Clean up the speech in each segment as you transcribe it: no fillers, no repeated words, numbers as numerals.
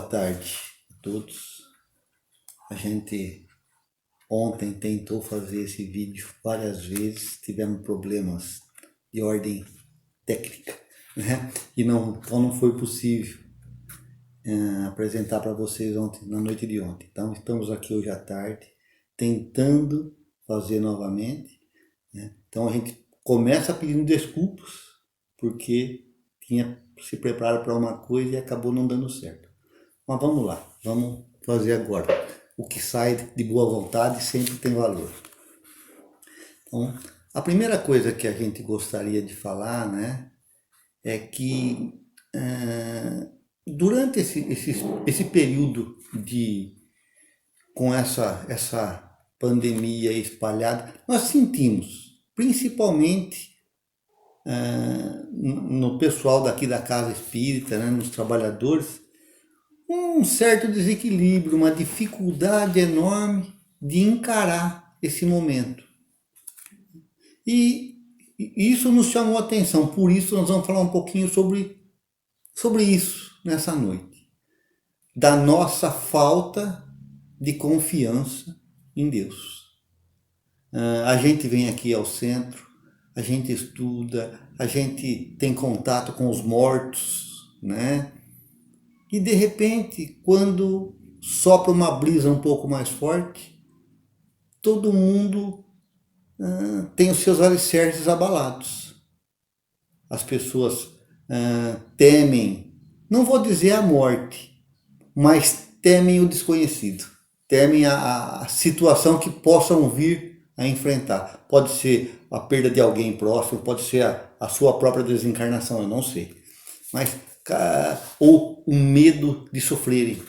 tarde a todos. A gente ontem tentou fazer esse vídeo várias vezes, tivemos problemas de ordem técnica, né? Então não foi possível apresentar para vocês ontem, na noite de ontem. Então estamos aqui hoje à tarde tentando fazer novamente, né? Então a gente começa pedindo desculpas porque tinha se preparado para uma coisa e acabou não dando certo. Mas vamos lá, vamos fazer agora. O que sai de boa vontade sempre tem valor. Então, a primeira coisa que a gente gostaria de falar, né, é que durante esse período com essa pandemia espalhada, nós sentimos, principalmente no pessoal daqui da Casa Espírita, né, nos trabalhadores, um certo desequilíbrio, uma dificuldade enorme de encarar esse momento. E isso nos chamou a atenção, por isso nós vamos falar um pouquinho sobre isso nessa noite. Da nossa falta de confiança em Deus. A gente vem aqui ao centro, a gente estuda, a gente tem contato com os mortos, né? E de repente, quando sopra uma brisa um pouco mais forte, todo mundo tem os seus alicerces abalados. As pessoas temem, não vou dizer a morte, mas temem o desconhecido. Temem a situação que possam vir a enfrentar. Pode ser a perda de alguém próximo, pode ser a sua própria desencarnação, eu não sei. Mas ou o medo de sofrerem.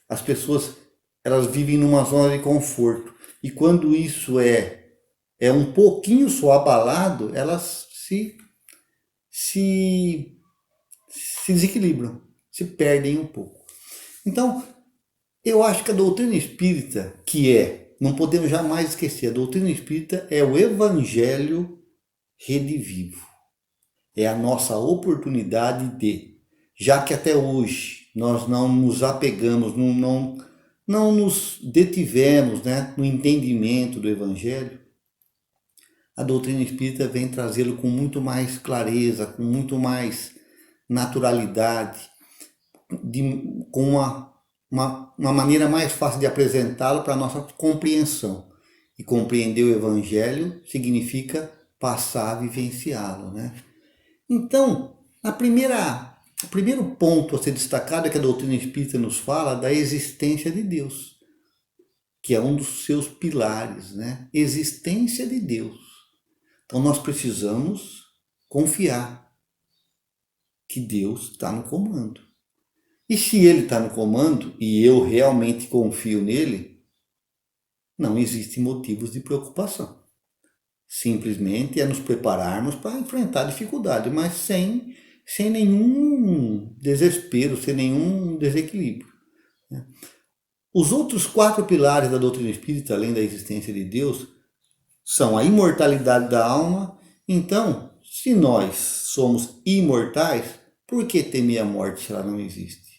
As pessoas, elas vivem numa zona de conforto. E quando isso é um pouquinho só abalado, elas se desequilibram, se perdem um pouco. Então, eu acho que a doutrina espírita, não podemos jamais esquecer, a doutrina espírita é o Evangelho redivivo. É a nossa oportunidade já que até hoje nós não nos apegamos, não nos detivemos, né, no entendimento do Evangelho, a doutrina espírita vem trazê-lo com muito mais clareza, com muito mais naturalidade, com uma maneira mais fácil de apresentá-lo para a nossa compreensão. E compreender o Evangelho significa passar a vivenciá-lo, né? Então, o primeiro ponto a ser destacado é que a doutrina espírita nos fala da existência de Deus, que é um dos seus pilares, né? Existência de Deus. Então nós precisamos confiar que Deus está no comando. E se Ele está no comando, e eu realmente confio nele, não existem motivos de preocupação. Simplesmente é nos prepararmos para enfrentar a dificuldade, mas sem nenhum desespero, sem nenhum desequilíbrio. Os outros 4 pilares da doutrina espírita, além da existência de Deus, são a imortalidade da alma. Então, se nós somos imortais, por que temer a morte se ela não existe?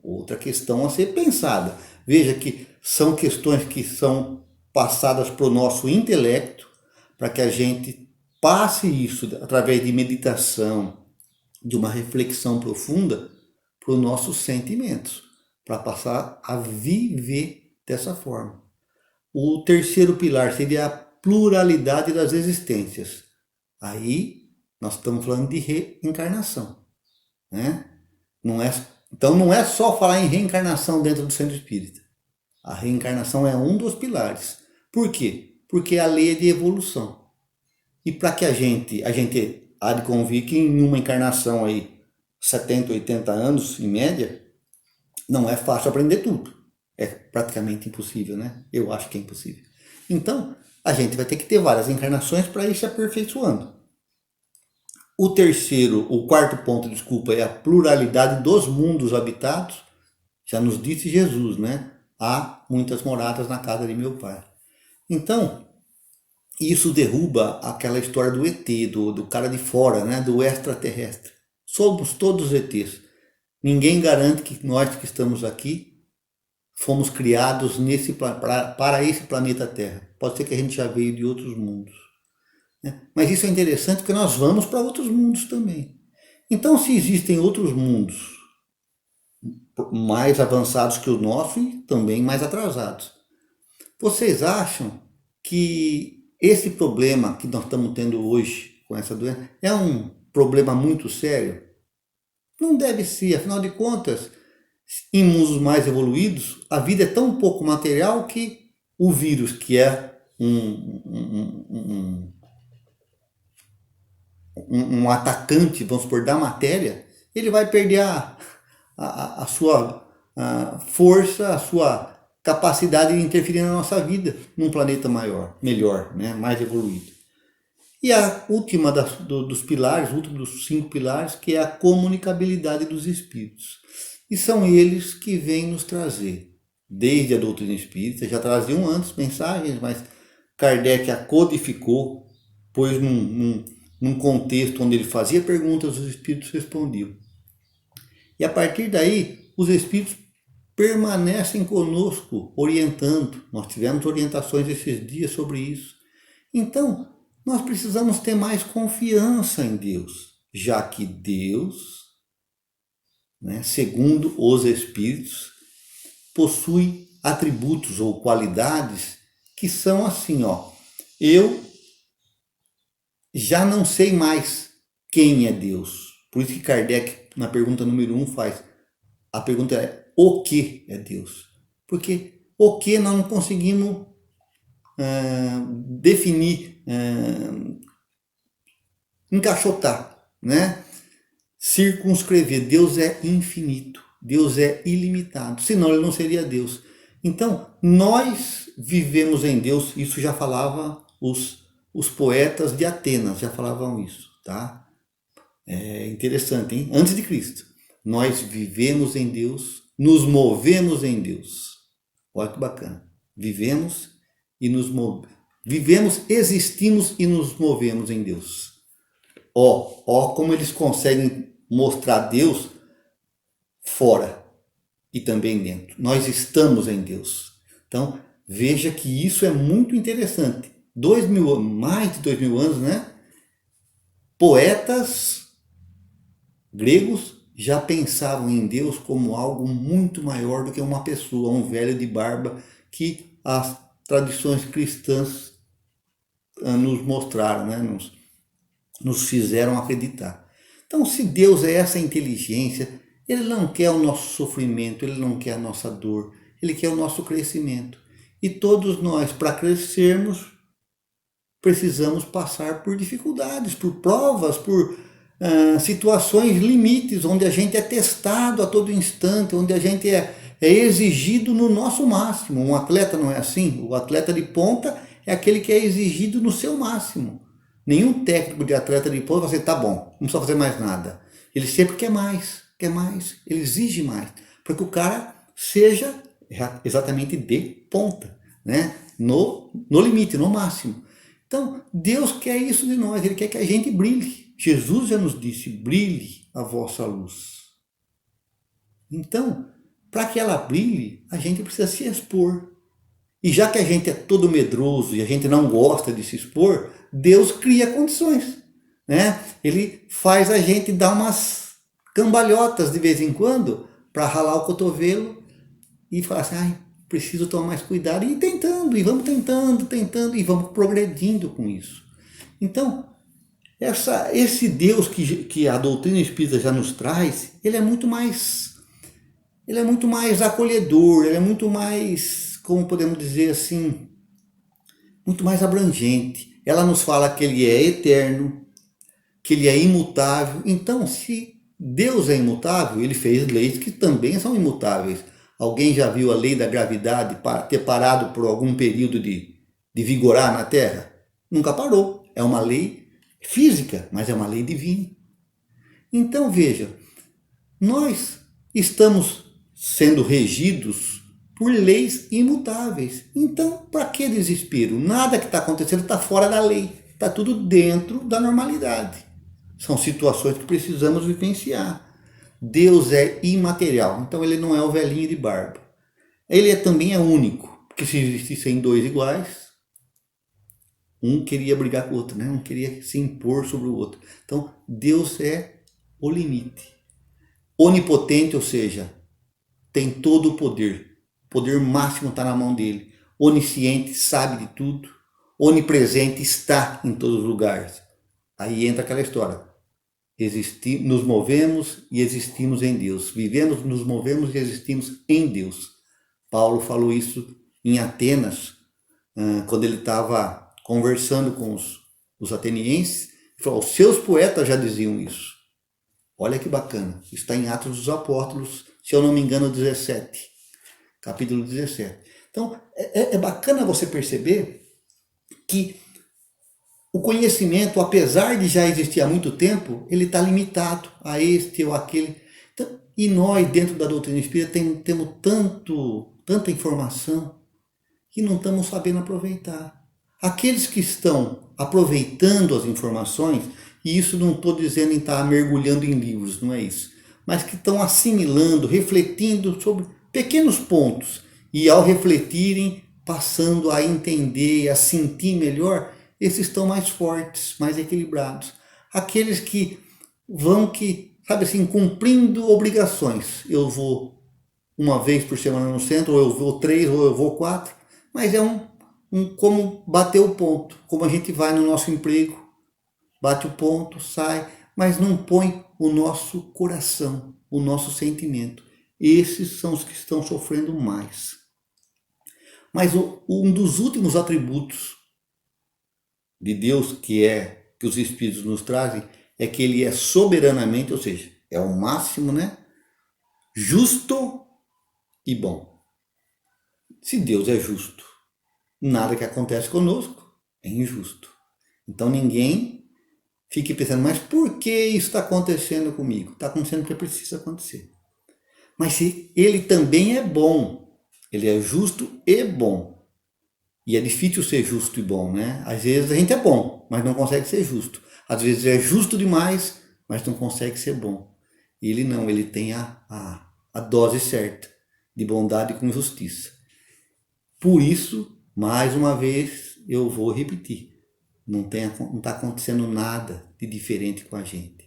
Outra questão a ser pensada. Veja que são questões que são passadas para o nosso intelecto, para que a gente passe isso através de meditação, de uma reflexão profunda, para os nossos sentimentos, para passar a viver dessa forma. O terceiro pilar seria a pluralidade das existências. Aí nós estamos falando de reencarnação, né? Então não é só falar em reencarnação dentro do centro espírita. A reencarnação é um dos pilares. Por quê? Porque a lei é de evolução. E para que a gente há de convir que em uma encarnação aí, 70, 80 anos em média, não é fácil aprender tudo. É praticamente impossível, né? Eu acho que é impossível. Então, a gente vai ter que ter várias encarnações para ir se aperfeiçoando. O quarto ponto, é a pluralidade dos mundos habitados. Já nos disse Jesus, né? Há muitas moradas na casa de meu Pai. Então, isso derruba aquela história do ET, do cara de fora, né? Do extraterrestre. Somos todos ETs. Ninguém garante que nós que estamos aqui fomos criados para esse planeta Terra. Pode ser que a gente já veio de outros mundos, né? Mas isso é interessante porque nós vamos para outros mundos também. Então, se existem outros mundos mais avançados que o nosso e também mais atrasados, vocês acham que esse problema que nós estamos tendo hoje com essa doença é um problema muito sério? Não deve ser, afinal de contas, em mundos mais evoluídos, a vida é tão pouco material que o vírus, que é um atacante, vamos supor, da matéria, ele vai perder a sua força, a sua capacidade de interferir na nossa vida num planeta maior, melhor, né, mais evoluído. E a última dos pilares, o último dos 5 pilares, que é a comunicabilidade dos espíritos. E são eles que vêm nos trazer, desde a doutrina espírita, já traziam antes mensagens, mas Kardec a codificou, pôs num contexto onde ele fazia perguntas, os espíritos respondiam. E a partir daí, os espíritos permanecem conosco, orientando. Nós tivemos orientações esses dias sobre isso. Então, nós precisamos ter mais confiança em Deus, já que Deus, né, segundo os Espíritos, possui atributos ou qualidades que são assim, ó. Eu já não sei mais quem é Deus. Por isso que Kardec, na pergunta número 1, faz. A pergunta é: o que é Deus? Porque o que nós não conseguimos definir, encaixotar, né? Circunscrever. Deus é infinito, Deus é ilimitado, senão ele não seria Deus. Então, nós vivemos em Deus, isso já falava os poetas de Atenas, já falavam isso, tá? É interessante, hein? Antes de Cristo. Nós vivemos em Deus, nos movemos em Deus. Olha que bacana. Vivemos, existimos e nos movemos em Deus. Ó como eles conseguem mostrar Deus fora e também dentro. Nós estamos em Deus. Então, veja que isso é muito interessante. Mais de 2000 anos, né? Poetas gregos já pensavam em Deus como algo muito maior do que uma pessoa, um velho de barba, que as tradições cristãs nos mostraram, né? nos fizeram acreditar. Então, se Deus é essa inteligência, Ele não quer o nosso sofrimento, Ele não quer a nossa dor, Ele quer o nosso crescimento. E todos nós, para crescermos, precisamos passar por dificuldades, por provas, por situações limites, onde a gente é testado a todo instante, onde a gente é exigido no nosso máximo. Um atleta não é assim? O atleta de ponta é aquele que é exigido no seu máximo. Nenhum técnico de atleta de ponta vai dizer, tá bom, não precisa fazer mais nada. Ele sempre quer mais, ele exige mais, para que o cara seja exatamente de ponta, né? No limite, no máximo. Então, Deus quer isso de nós, Ele quer que a gente brilhe. Jesus já nos disse, brilhe a vossa luz. Então, para que ela brilhe, a gente precisa se expor. E já que a gente é todo medroso e a gente não gosta de se expor, Deus cria condições, né? Ele faz a gente dar umas cambalhotas de vez em quando para ralar o cotovelo e falar assim, preciso tomar mais cuidado, e ir tentando, e vamos tentando, e vamos progredindo com isso. Então, esse Deus que a doutrina espírita já nos traz, ele é muito mais acolhedor, ele é muito mais, como podemos dizer assim, muito mais abrangente. Ela nos fala que ele é eterno, que ele é imutável. Então, se Deus é imutável, ele fez leis que também são imutáveis. Alguém já viu a lei da gravidade ter parado por algum período de vigorar na Terra? Nunca parou. É uma lei física, mas é uma lei divina. Então, veja, nós estamos sendo regidos por leis imutáveis. Então, para que desespero? Nada que está acontecendo está fora da lei. Está tudo dentro da normalidade. São situações que precisamos vivenciar. Deus é imaterial, então ele não é o velhinho de barba. Ele também é único, porque se existissem dois iguais, um queria brigar com o outro, né? Um queria se impor sobre o outro. Então, Deus é o limite. Onipotente, ou seja, tem todo o poder. O poder máximo está na mão dele. Onisciente, sabe de tudo. Onipresente, está em todos os lugares. Aí entra aquela história. Nos movemos e existimos em Deus. Vivemos, nos movemos e existimos em Deus. Paulo falou isso em Atenas, quando ele estava conversando com os atenienses. Ele falou, os seus poetas já diziam isso. Olha que bacana. Está em Atos dos Apóstolos, se eu não me engano, 17. Capítulo 17. Então, é bacana você perceber que o conhecimento, apesar de já existir há muito tempo, ele está limitado a este ou aquele. Então, e nós, dentro da doutrina espírita, temos tanta informação que não estamos sabendo aproveitar. Aqueles que estão aproveitando as informações, e isso não estou dizendo em estar mergulhando em livros, não é isso, mas que estão assimilando, refletindo sobre pequenos pontos, e ao refletirem, passando a entender, a sentir melhor, esses estão mais fortes, mais equilibrados. Aqueles que sabe assim, cumprindo obrigações. Eu vou uma vez por semana no centro, ou eu vou 3, ou eu vou 4, mas é como bater o ponto, como a gente vai no nosso emprego, bate o ponto, sai, mas não põe o nosso coração, o nosso sentimento. Esses são os que estão sofrendo mais. Mas um dos últimos atributos de Deus que os Espíritos nos trazem é que ele é soberanamente, ou seja, é o máximo, né? Justo e bom. Se Deus é justo, nada que acontece conosco é injusto. Então ninguém fique pensando, mas por que isso está acontecendo comigo? Está acontecendo porque precisa acontecer. Mas se ele também é bom, ele é justo e bom. E é difícil ser justo e bom, né? Às vezes a gente é bom, mas não consegue ser justo. Às vezes é justo demais, mas não consegue ser bom. E ele não, ele tem a dose certa de bondade com justiça. Por isso, mais uma vez, eu vou repetir. Não está acontecendo nada de diferente com a gente.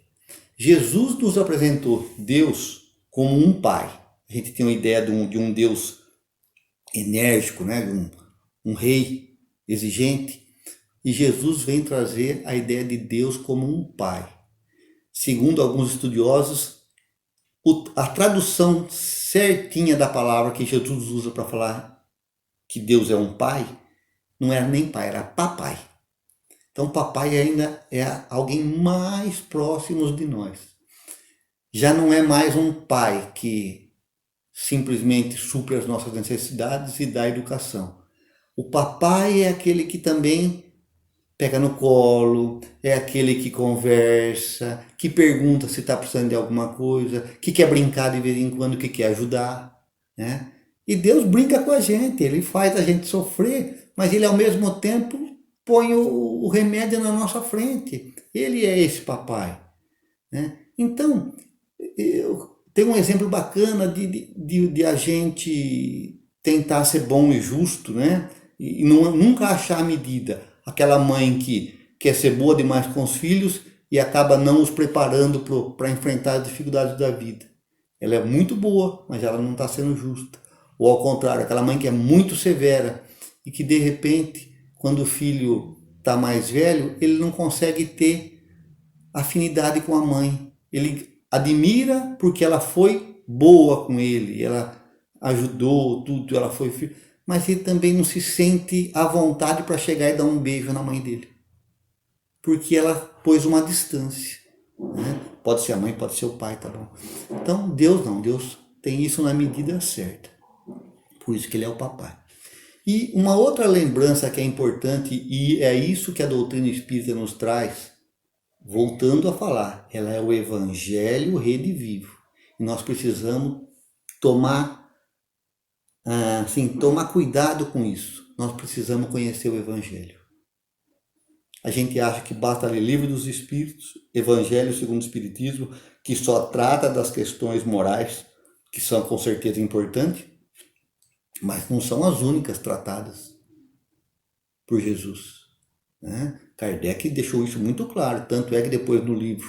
Jesus nos apresentou Deus como um pai. A gente tem uma ideia de um Deus enérgico, né? Um rei exigente, e Jesus vem trazer a ideia de Deus como um pai. Segundo alguns estudiosos, a tradução certinha da palavra que Jesus usa para falar que Deus é um pai, não era nem pai, era papai. Então papai ainda é alguém mais próximo de nós. Já não é mais um pai que simplesmente supre as nossas necessidades e dá educação. O papai é aquele que também pega no colo, é aquele que conversa, que pergunta se está precisando de alguma coisa, que quer brincar de vez em quando, que quer ajudar, né? E Deus brinca com a gente, ele faz a gente sofrer, mas ele ao mesmo tempo põe o remédio na nossa frente. Ele é esse papai, né? Então, tem um exemplo bacana de a gente tentar ser bom e justo, né? E nunca achar a medida. Aquela mãe que quer ser boa demais com os filhos e acaba não os preparando para enfrentar as dificuldades da vida. Ela é muito boa, mas ela não está sendo justa. Ou ao contrário, aquela mãe que é muito severa e que de repente, quando o filho está mais velho, ele não consegue ter afinidade com a mãe. Ele admira porque ela foi boa com ele, ela ajudou tudo, ela foi, mas ele também não se sente à vontade para chegar e dar um beijo na mãe dele, porque ela pôs uma distância, né? Pode ser a mãe, pode ser o pai, tá bom? Então Deus não, Deus tem isso na medida certa, por isso que ele é o papai. E uma outra lembrança que é importante, e é isso que a doutrina espírita nos traz, voltando a falar, ela é o Evangelho redivivo. E nós precisamos tomar cuidado com isso. Nós precisamos conhecer o Evangelho. A gente acha que basta ler Livro dos Espíritos, Evangelho segundo o Espiritismo, que só trata das questões morais, que são com certeza importantes, mas não são as únicas tratadas por Jesus, né? Kardec deixou isso muito claro, tanto é que depois no livro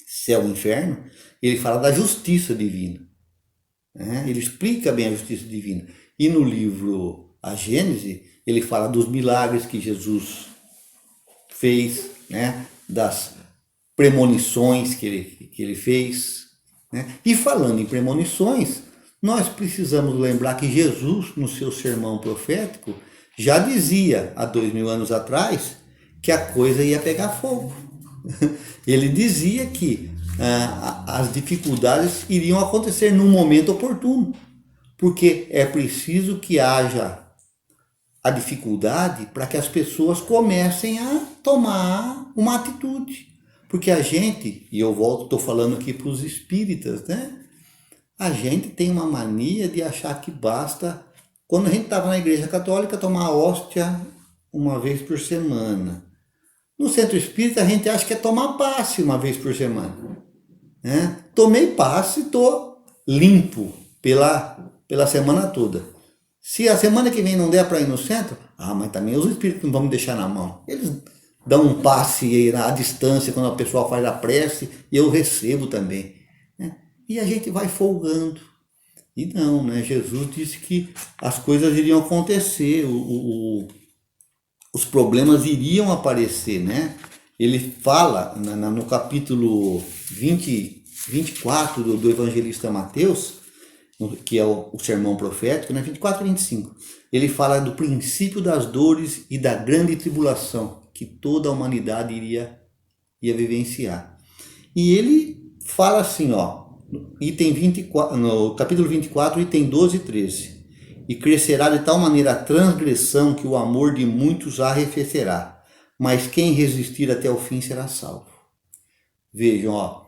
Céu e Inferno, ele fala da justiça divina, né? Ele explica bem a justiça divina. E no livro A Gênese, ele fala dos milagres que Jesus fez, né? Das premonições que ele fez, né? E falando em premonições, nós precisamos lembrar que Jesus, no seu sermão profético, já dizia há 2000 anos atrás que a coisa ia pegar fogo. Ele dizia que as dificuldades iriam acontecer num momento oportuno, porque é preciso que haja a dificuldade para que as pessoas comecem a tomar uma atitude. Porque a gente, e eu volto, estou falando aqui para os espíritas, né? A gente tem uma mania de achar que basta, quando a gente estava na igreja católica, tomar a hóstia uma vez por semana. No centro espírita a gente acha que é tomar passe uma vez por semana, né? Tomei passe e estou limpo pela semana toda. Se a semana que vem não der para ir no centro, mas também os espíritos não vão me deixar na mão. Eles dão um passe à distância quando a pessoa faz a prece e eu recebo também, né? E a gente vai folgando. E não, né? Jesus disse que as coisas iriam acontecer, os problemas iriam aparecer, né? Ele fala no capítulo 24 do evangelista Mateus, que é o sermão profético, né? 24 e 25. Ele fala do princípio das dores e da grande tribulação que toda a humanidade ia vivenciar. E ele fala assim, ó, item 24, no capítulo 24, item 12 e 13. E crescerá de tal maneira a transgressão que o amor de muitos arrefecerá, mas quem resistir até o fim será salvo. Vejam, ó,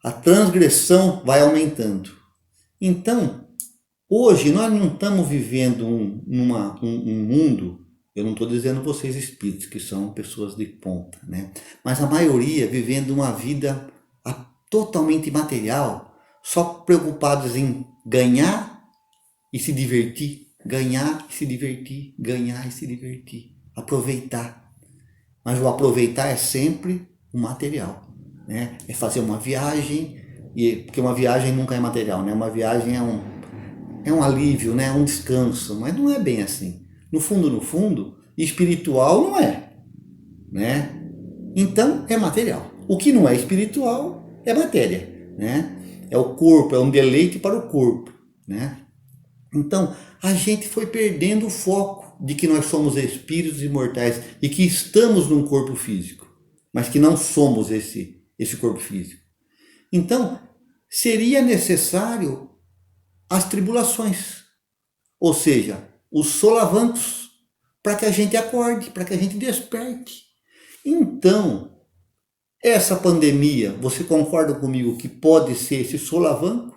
a transgressão vai aumentando. Então, hoje nós não estamos vivendo um mundo, eu não estou dizendo vocês espíritos, que são pessoas de ponta, né? Mas a maioria vivendo uma vida totalmente material, só preocupados em ganhar e se divertir, ganhar e se divertir, ganhar e se divertir, aproveitar. Mas o aproveitar é sempre o material, né? É fazer uma viagem, porque uma viagem nunca é material, né? Uma viagem é um alívio, né? Um descanso, mas não é bem assim. No fundo, espiritual não é, né? Então é material. O que não é espiritual é matéria, né? É o corpo, é um deleite para o corpo, né? Então a gente foi perdendo o foco de que nós somos espíritos imortais e que estamos num corpo físico, mas que não somos esse corpo físico. Então seria necessário as tribulações, ou seja, os solavancos, para que a gente acorde, para que a gente desperte. Então, essa pandemia, você concorda comigo que pode ser esse solavanco?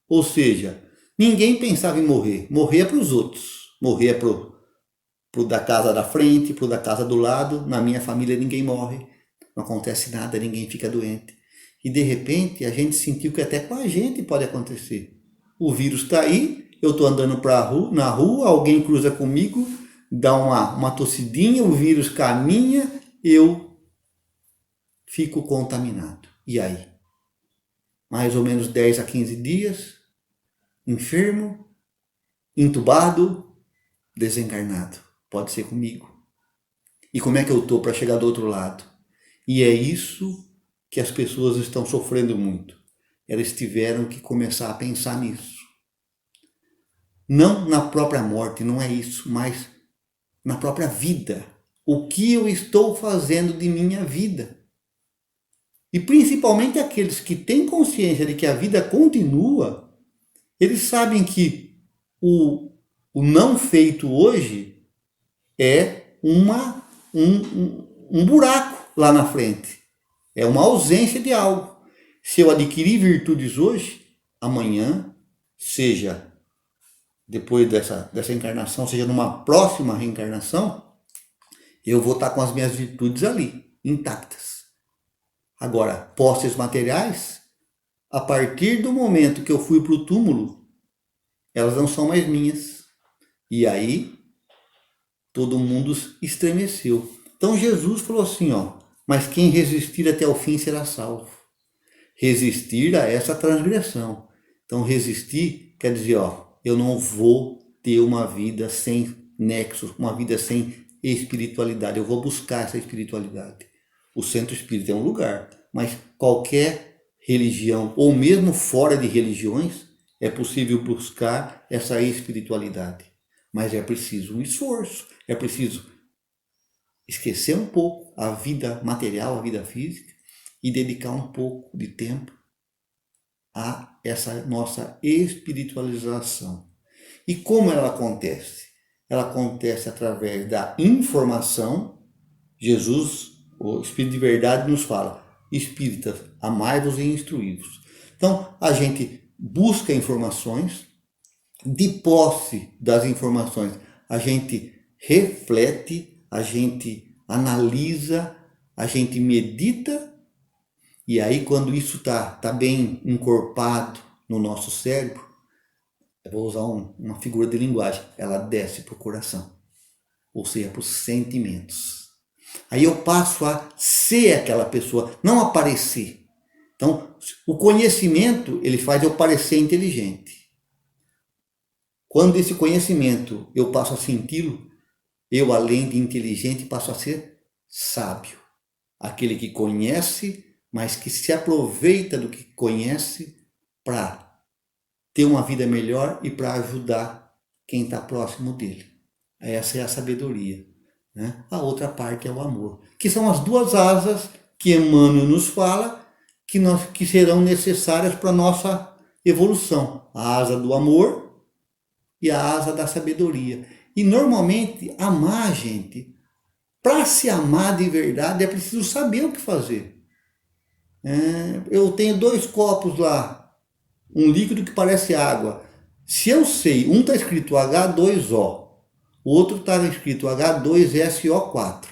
Ou seja, ninguém pensava em morrer. Morrer é para os outros. Morrer é pro da casa da frente, pro da casa do lado. Na minha família ninguém morre. Não acontece nada, ninguém fica doente. E de repente a gente sentiu que até com a gente pode acontecer. O vírus está aí, eu estou andando na rua, alguém cruza comigo, dá uma tossidinha, o vírus caminha, eu fico contaminado. E aí? Mais ou menos 10 a 15 dias, enfermo, entubado, desencarnado. Pode ser comigo. E como é que eu estou para chegar do outro lado? E é isso que as pessoas estão sofrendo muito. Elas tiveram que começar a pensar nisso. Não na própria morte, não é isso, mas na própria vida. O que eu estou fazendo de minha vida? E principalmente aqueles que têm consciência de que a vida continua, eles sabem que o não feito hoje é um buraco lá na frente. É uma ausência de algo. Se eu adquirir virtudes hoje, amanhã, seja depois dessa encarnação, seja numa próxima reencarnação, eu vou estar com as minhas virtudes ali, intactas. Agora, posses materiais, a partir do momento que eu fui para o túmulo, elas não são mais minhas. E aí, todo mundo estremeceu. Então Jesus falou assim, ó, mas quem resistir até o fim será salvo. Resistir a essa transgressão. Então resistir quer dizer, ó, eu não vou ter uma vida sem nexo, uma vida sem espiritualidade. Eu vou buscar essa espiritualidade. O centro espírita é um lugar, mas qualquer religião, ou mesmo fora de religiões, é possível buscar essa espiritualidade. Mas é preciso um esforço, é preciso esquecer um pouco a vida material, a vida física, e dedicar um pouco de tempo a essa nossa espiritualização. E como ela acontece? Ela acontece através da informação. Jesus, o Espírito de verdade, nos fala: espíritas, amai-vos e instruí-vos. Então, a gente busca informações, de posse das informações, a gente reflete, a gente analisa, a gente medita, e aí quando isso tá bem encorpado no nosso cérebro, eu vou usar uma figura de linguagem, ela desce para o coração, ou seja, para os sentimentos. Aí eu passo a ser aquela pessoa, não aparecer. Então, o conhecimento, ele faz eu parecer inteligente. Quando esse conhecimento eu passo a senti-lo, eu, além de inteligente, passo a ser sábio. Aquele que conhece, mas que se aproveita do que conhece para ter uma vida melhor e para ajudar quem está próximo dele. Essa é a sabedoria. Né? A outra parte é o amor, que são as duas asas que Emmanuel nos fala que serão necessárias para a nossa evolução. A asa do amor e a asa da sabedoria. E normalmente, amar, gente, para se amar de verdade é preciso saber o que fazer. Eu tenho 2 copos lá, um líquido que parece água. Se eu sei, um está escrito H2O, o outro está escrito H2SO4,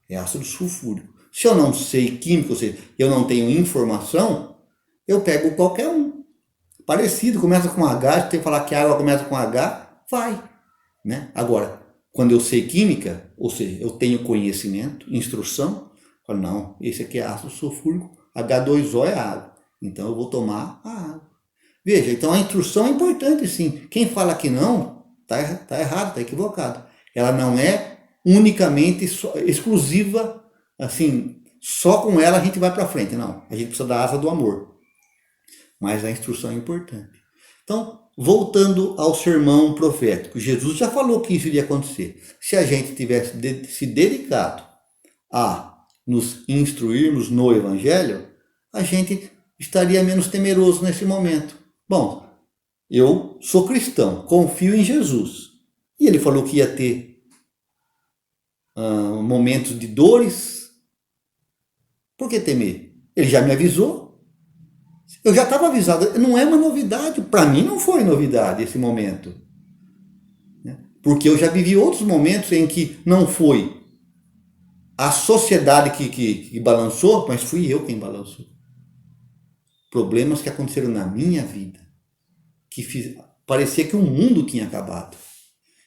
é ácido sulfúrico. Se eu não sei química, ou seja, eu não tenho informação, eu pego qualquer um. Parecido, começa com H, se tem que falar que a água começa com H, vai. Né? Agora, quando eu sei química, ou seja, eu tenho conhecimento, instrução, eu falo, não, esse aqui é ácido sulfúrico, H2O é água, então eu vou tomar a água. Veja, então a instrução é importante sim. Quem fala que não, tá errado, tá equivocado. Ela não é unicamente exclusiva, assim, só com ela a gente vai para frente. Não, a gente precisa da asa do amor. Mas a instrução é importante. Então, voltando ao sermão profético, Jesus já falou que isso iria acontecer. Se a gente tivesse se dedicado a nos instruirmos no Evangelho, a gente estaria menos temeroso nesse momento. Bom, eu sou cristão, confio em Jesus. E ele falou que ia ter momentos de dores. Por que temer? Ele já me avisou. Eu já estava avisado. Não é uma novidade. Para mim não foi novidade esse momento. Porque eu já vivi outros momentos em que não foi a sociedade que balançou, mas fui eu quem balançou. Problemas que aconteceram na minha vida, parecia que o mundo tinha acabado.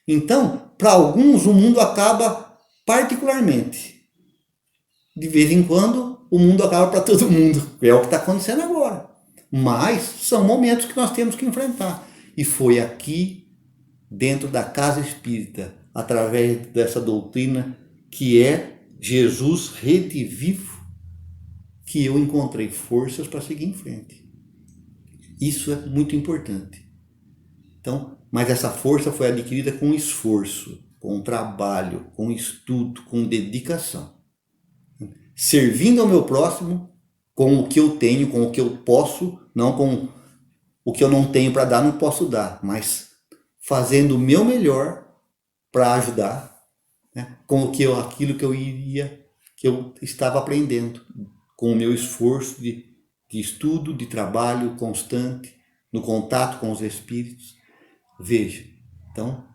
Então, para alguns, o mundo acaba particularmente. De vez em quando, o mundo acaba para todo mundo. É o que está acontecendo agora. Mas são momentos que nós temos que enfrentar. E foi aqui, dentro da casa espírita, através dessa doutrina que é Jesus redivivo, que eu encontrei forças para seguir em frente. Isso é muito importante. Então, mas essa força foi adquirida com esforço, com trabalho, com estudo, com dedicação. Servindo ao meu próximo com o que eu tenho, com o que eu posso, não com o que eu não tenho para dar, não posso dar, mas fazendo o meu melhor para ajudar, né? Com aquilo que eu estava aprendendo, com o meu esforço de estudo, de trabalho constante, no contato com os espíritos. Veja, então,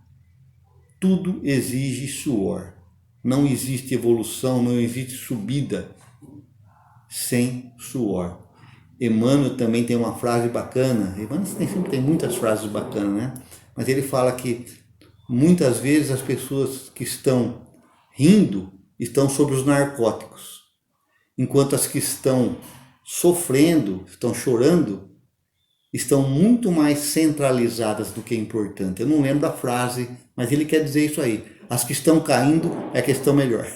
tudo exige suor. não existe evolução, não existe subida sem suor. Emmanuel também tem uma frase bacana. Emmanuel sempre tem muitas frases bacanas, né? Mas ele fala que muitas vezes as pessoas que estão rindo estão sobre os narcóticos, enquanto as que estão sofrendo, estão chorando, estão muito mais centralizadas do que é importante. Eu não lembro a frase, mas ele quer dizer isso aí. As que estão caindo é que estão melhor.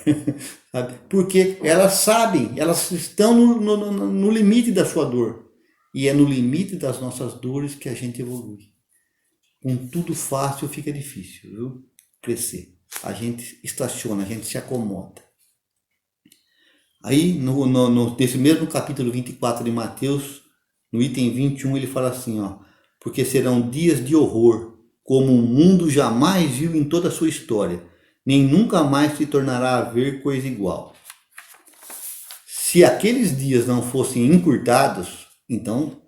Sabe? Porque elas sabem, elas estão no limite da sua dor. E é no limite das nossas dores que a gente evolui. Com tudo fácil fica difícil, viu? Crescer. A gente estaciona, a gente se acomoda. Aí, nesse mesmo capítulo 24 de Mateus, no item 21, ele fala assim, ó, porque serão dias de horror, como o mundo jamais viu em toda a sua história, nem nunca mais se tornará a ver coisa igual. Se aqueles dias não fossem encurtados, então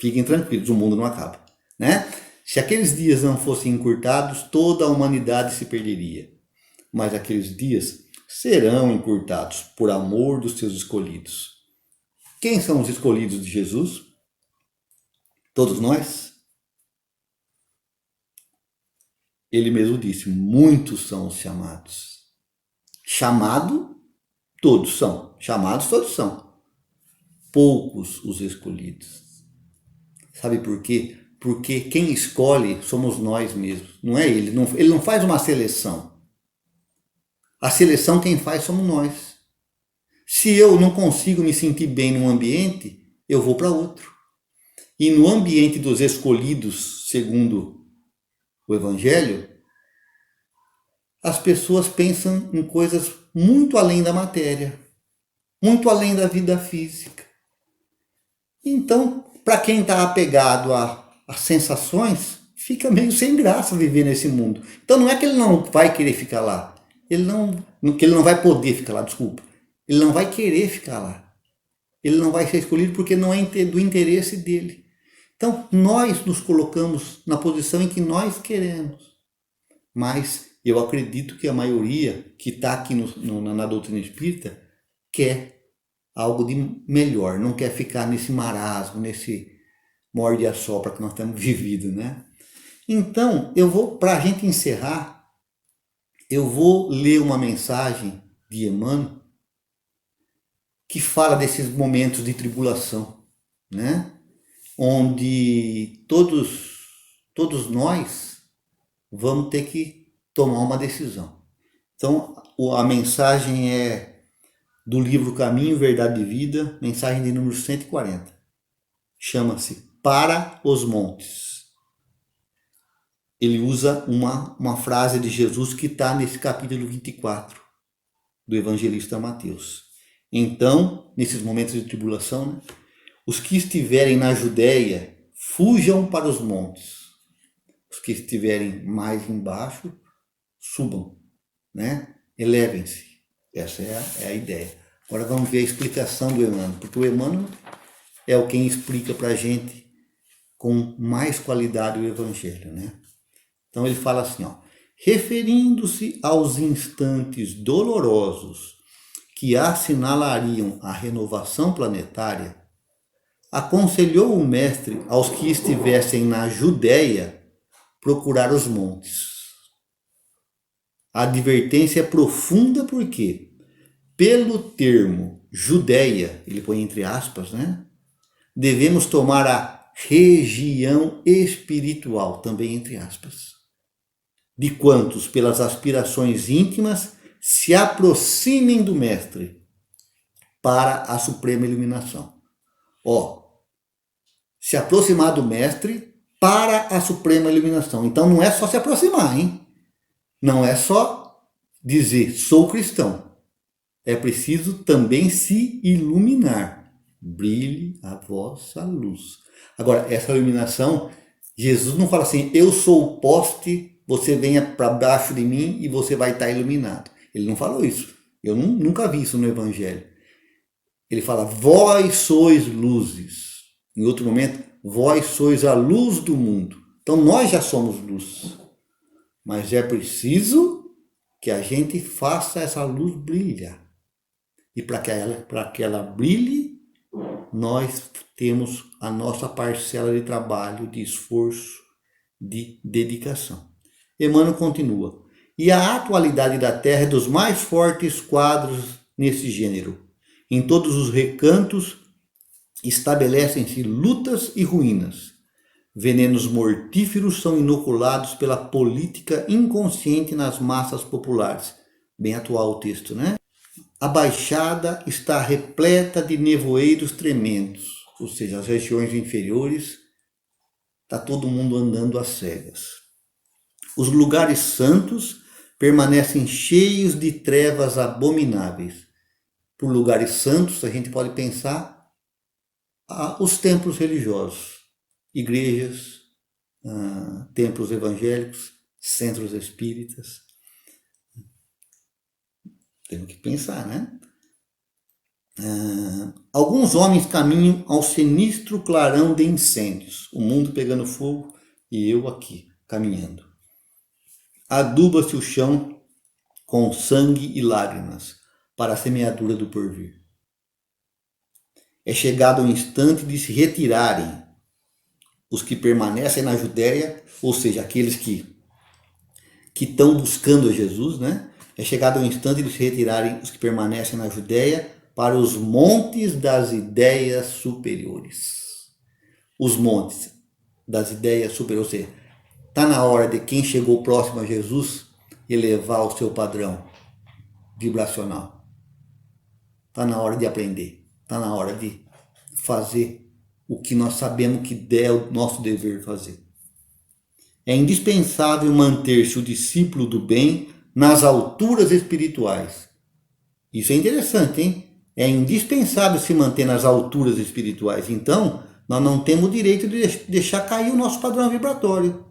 fiquem tranquilos, o mundo não acaba, né? Se aqueles dias não fossem encurtados, toda a humanidade se perderia. Mas aqueles dias serão encurtados por amor dos seus escolhidos. Quem são os escolhidos de Jesus? Todos nós? Ele mesmo disse, muitos são os chamados. Chamado, todos são. Chamados, todos são. Poucos os escolhidos. Sabe por quê? Porque quem escolhe somos nós mesmos, não é ele. Ele não faz uma seleção. A seleção quem faz somos nós. Se eu não consigo me sentir bem num ambiente, eu vou para outro. E no ambiente dos escolhidos, segundo o Evangelho, as pessoas pensam em coisas muito além da matéria, muito além da vida física. Então, para quem está apegado às sensações, fica meio sem graça viver nesse mundo. Então não é que ele não vai querer ficar lá, que ele não vai poder ficar lá, desculpa. Ele não vai querer ficar lá. Ele não vai ser escolhido porque não é do interesse dele. Então, nós nos colocamos na posição em que nós queremos. Mas eu acredito que a maioria que está aqui na doutrina espírita quer algo de melhor, não quer ficar nesse marasmo, nesse morde-a-sopra que nós temos vivido, né? Então, para a gente encerrar, eu vou ler uma mensagem de Emmanuel que fala desses momentos de tribulação, né? Onde todos nós vamos ter que tomar uma decisão. Então, a mensagem é do livro Caminho, Verdade e Vida, mensagem de número 140. Chama-se Para os Montes. Ele usa uma frase de Jesus que está nesse capítulo 24 do evangelista Mateus. Então, nesses momentos de tribulação, né, os que estiverem na Judéia, fujam para os montes. Os que estiverem mais embaixo, subam, né? Elevem-se. Essa é a ideia. Agora vamos ver a explicação do Emmanuel, porque o Emmanuel é o quem explica para a gente com mais qualidade o Evangelho, né? Então ele fala assim, ó, referindo-se aos instantes dolorosos que assinalariam a renovação planetária, aconselhou o mestre aos que estivessem na Judéia procurar os montes. A advertência é profunda porque, pelo termo Judéia, ele põe entre aspas, né? Devemos tomar a região espiritual, também entre aspas, de quantos, pelas aspirações íntimas, se aproximem do mestre para a suprema iluminação. Ó, se aproximar do mestre para a suprema iluminação. Então não é só se aproximar, hein? Não é só dizer, sou cristão. É preciso também se iluminar. Brilhe a vossa luz. Agora, essa iluminação, Jesus não fala assim, eu sou o poste, você venha para baixo de mim e você vai estar iluminado. Ele não falou isso. Eu nunca vi isso no Evangelho. Ele fala, vós sois luzes. Em outro momento, vós sois a luz do mundo. Então nós já somos luz. Mas é preciso que a gente faça essa luz brilhar. E para que ela brilhe, nós temos a nossa parcela de trabalho, de esforço, de dedicação. Emmanuel continua. E a atualidade da Terra é dos mais fortes quadros nesse gênero. Em todos os recantos estabelecem-se lutas e ruínas. Venenos mortíferos são inoculados pela política inconsciente nas massas populares. Bem atual o texto, né? A Baixada está repleta de nevoeiros tremendos, ou seja, as regiões inferiores, está todo mundo andando às cegas. Os lugares santos permanecem cheios de trevas abomináveis. Por lugares santos, a gente pode pensar os templos religiosos, igrejas, templos evangélicos, centros espíritas. Temos que pensar, né? Alguns homens caminham ao sinistro clarão de incêndios, o mundo pegando fogo e eu aqui, caminhando. Aduba-se o chão com sangue e lágrimas para a semeadura do porvir. É chegado o instante de se retirarem os que permanecem na Judéia, ou seja, aqueles que estão buscando a Jesus, né? É chegado o instante de se retirarem os que permanecem na Judéia para os montes das ideias superiores. Os montes das ideias superiores, ou seja, está na hora de quem chegou próximo a Jesus elevar o seu padrão vibracional. Está na hora de aprender, está na hora de fazer o que nós sabemos que é o nosso dever fazer. É indispensável manter-se o discípulo do bem nas alturas espirituais. Isso é interessante, hein? É indispensável se manter nas alturas espirituais. Então, nós não temos o direito de deixar cair o nosso padrão vibratório.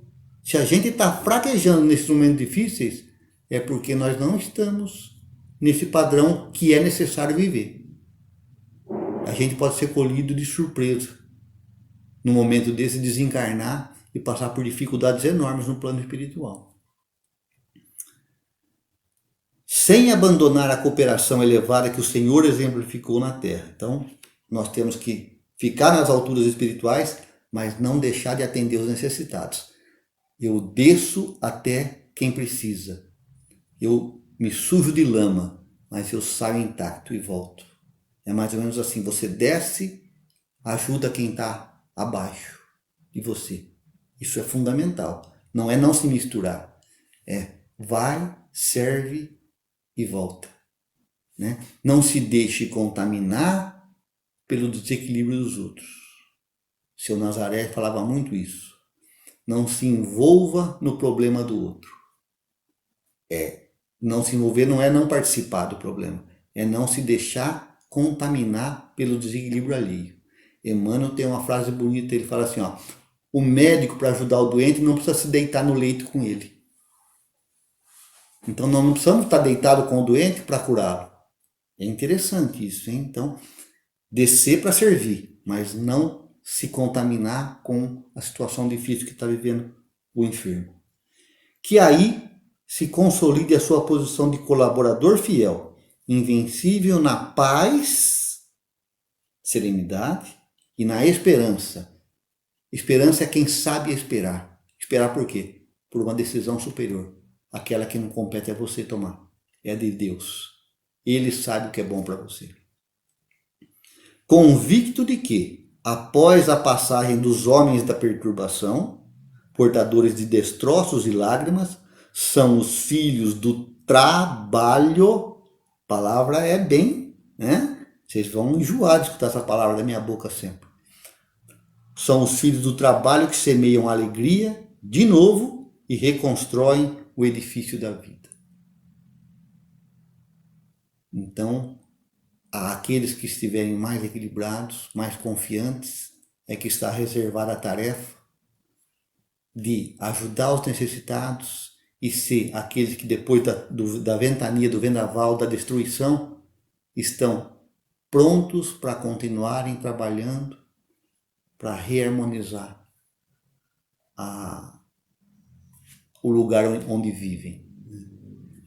Se a gente está fraquejando nesses momentos difíceis, é porque nós não estamos nesse padrão que é necessário viver. A gente pode ser colhido de surpresa no momento desse, desencarnar e passar por dificuldades enormes no plano espiritual. Sem abandonar a cooperação elevada que o Senhor exemplificou na Terra. Então, nós temos que ficar nas alturas espirituais, mas não deixar de atender os necessitados. Eu desço até quem precisa. Eu me sujo de lama, mas eu saio intacto e volto. É mais ou menos assim, você desce, ajuda quem está abaixo de você. Isso é fundamental. Não é não se misturar. É vai, serve e volta. Né? Não se deixe contaminar pelo desequilíbrio dos outros. Seu Nazaré falava muito isso. Não se envolva no problema do outro. Não se envolver não é não participar do problema. É não se deixar contaminar pelo desequilíbrio alheio. Emmanuel tem uma frase bonita, ele fala assim, ó, o médico, para ajudar o doente, não precisa se deitar no leito com ele. Então, nós não precisamos estar deitados com o doente para curá-lo. É interessante isso, hein? Então, descer para servir, mas não se contaminar com a situação difícil que está vivendo o enfermo. Que aí se consolide a sua posição de colaborador fiel, invencível na paz, serenidade e na esperança. Esperança é quem sabe esperar. Esperar por quê? Por uma decisão superior. Aquela que não compete a você tomar. É de Deus. Ele sabe o que é bom para você. Convicto de que, após a passagem dos homens da perturbação, portadores de destroços e lágrimas, são os filhos do trabalho. A palavra é bem, né? Vocês vão enjoar de escutar essa palavra da minha boca sempre. São os filhos do trabalho que semeiam alegria de novo e reconstroem o edifício da vida. Então, àqueles que estiverem mais equilibrados, mais confiantes, é que está reservada a tarefa de ajudar os necessitados e ser aqueles que depois da ventania, do vendaval, da destruição, estão prontos para continuarem trabalhando para reharmonizar o lugar onde vivem.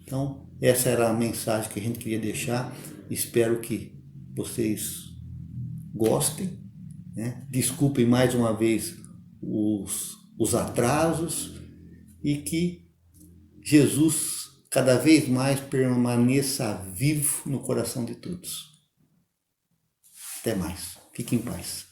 Então, Essa era a mensagem que a gente queria deixar. Espero que vocês gostem, né? Desculpem mais uma vez os atrasos e que Jesus cada vez mais permaneça vivo no coração de todos. Até mais. Fique em paz.